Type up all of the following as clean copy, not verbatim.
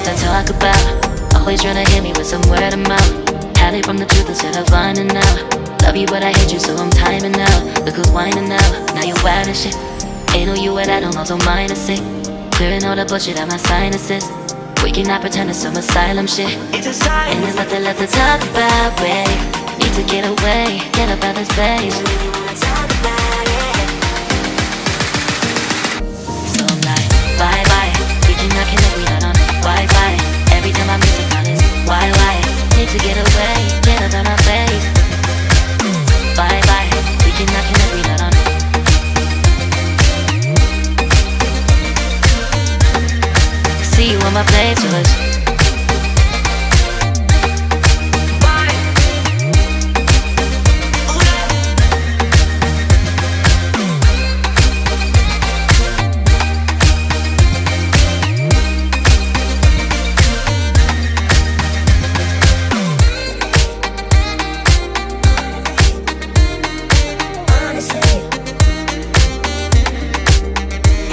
lot to talk about. Always trying to hit me with some word of mouth. Hide from the truth instead of finding out. Love you but I hate you so I'm timing out. Look who's whining now, now you wild and shit. Ain't no you at I don't also minus it. Clearing all the bullshit out my sinuses. We cannot pretend it's some asylum shit. It's a sign. And there's nothing left to talk about, babe. Need to get away, get up out of this place. So I'm like, bye bye. We cannot connect, we not on Wi-Fi. Every time I miss a call is why? Need to get away, get up out my face. Bye bye. We cannot connect, we not on. See you on my playlist.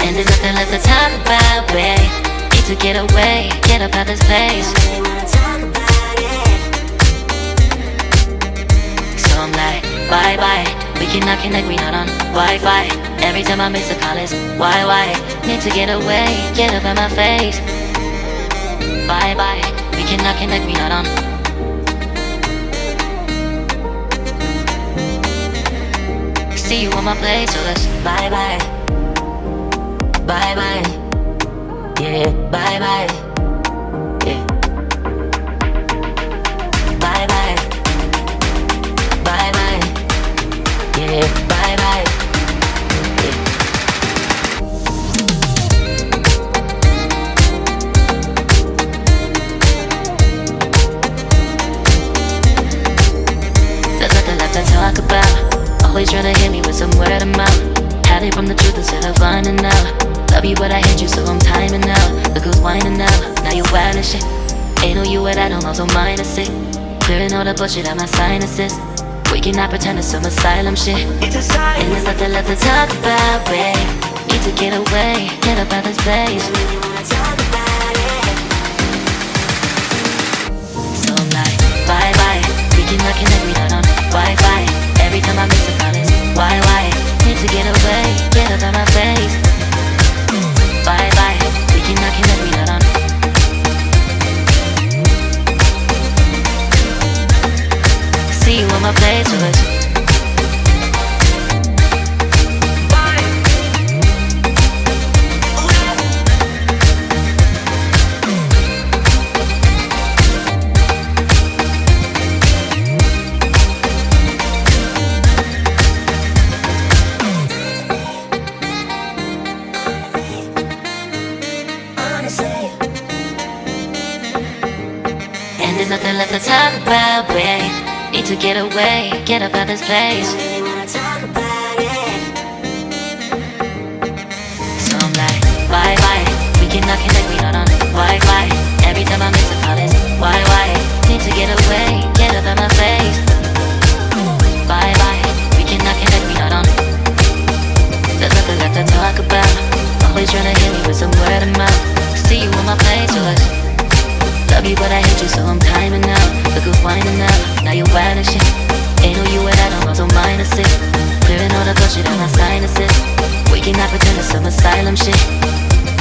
And there's nothing left to talk about, babe. Need to get away, get up out this place. So I'm like, bye bye. We cannot connect, we not on Wi-Fi. Every time I miss a call is why? Need to get away, get up out my face. Bye bye. We cannot connect, we not on. See you on my place, so let's bye bye. Bye bye, yeah, bye bye, yeah. Bye bye, bye bye, yeah, bye bye, yeah. There's nothing left to talk about. Always trying to hit me with some word of mouth. Hide from the truth instead of finding out. Love you but I hate you so I'm timing out. Look who's whining now, now you wild and shit. Ain't no you at I don't also minus it. Clearing all the bullshit out my sinuses. We cannot pretend it's some asylum shit. It's a sign. And there's nothing left to talk about, babe. Need to get away, get up out this place. So I'm like, bye bye. We cannot connect, we not on Wi-Fi. Every time I miss a call is why? Need to get away, get up out my face. Bye bye, we cannot connect, we not on. See you on my playlist. And there's nothing left to talk about, babe. Need to get away, get up out this place. So I'm like, bye bye. We cannot connect, we not on Wi-Fi. Every time I miss a call is why? Need to get away, get up out my face. Bye bye. We cannot connect, we not on. There's nothing left to talk about. Always trying to hit me with some word of mouth. See you on my playlist. Love you but I hate you so I'm timing out. Look who's whining now, now you wild and shit. Ain't no you at I don't also minus it. Clearing all the bullshit out my sinuses. We cannot pretend it's some asylum shit.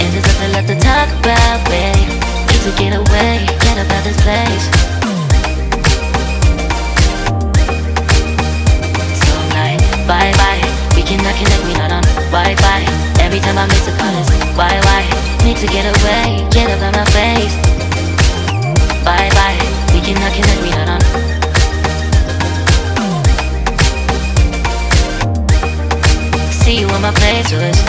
And there's nothing left to talk about, babe. Need to get away, get up out this place. So I'm like, bye bye. We cannot connect, we not on Wi-Fi. Every time I miss a call is why? Need to get away, get up out my face. Bye bye, we cannot connect, we not on. See you on my playlist.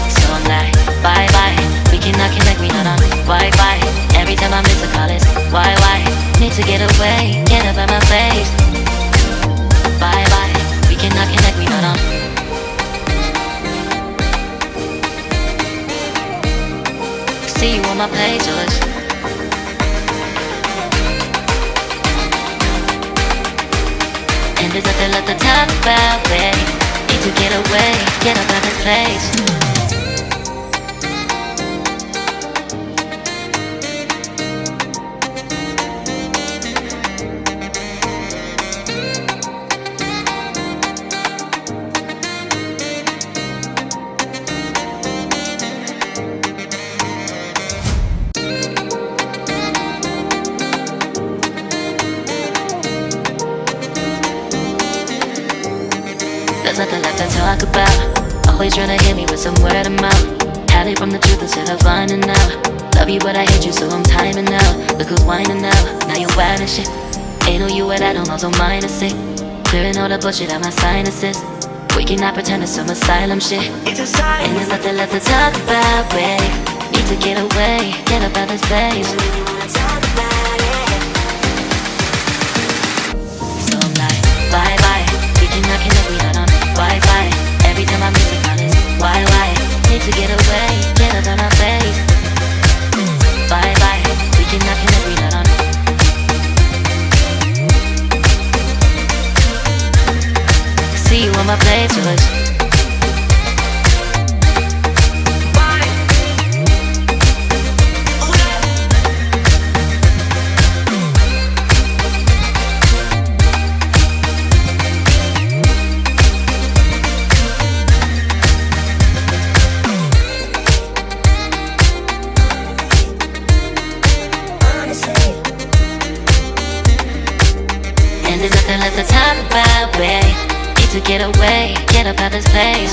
So I'm like, bye bye. We cannot connect, we not on Wi-Fi. Every time I miss a call is why? Need to get away, get up out my face. Bye bye, we cannot connect, we not on. See you on my playlist. And there's nothing left to talk about, babe. Need to get away, get up out this place. there's nothing left to talk about. Always trying to hit me with some word of mouth. Hide from the truth instead of finding out. Love you but I hate you so I'm timing out. Look who's whining now, now you wild and shit. Ain't no you at I don't know, so mine is sick. Clearing all the bullshit out my sinuses. We cannot pretend it's some asylum shit. And there's nothing left to talk about, babe. Need to get away, get up out of this place. So I'm like, bye bye. We cannot connect, we not on Wi-Fi. Every time I miss a call is why? Need to get away, get up out my face. Bye bye. We cannot connect, we not on. See you on my playlist. And there's nothing left to talk about, babe. Need to get away, get up out this place.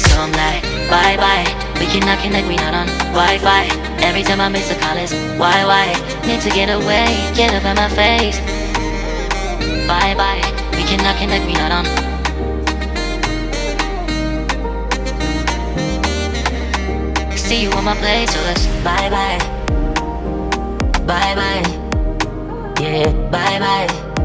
So I'm like, bye bye. We cannot connect, we not on Wi-Fi. Every time I miss a call is why? Need to get away, get up out my face. Bye bye. We cannot connect, we not on. See you on my playlist. Bye bye. Bye bye. Yeah, bye bye.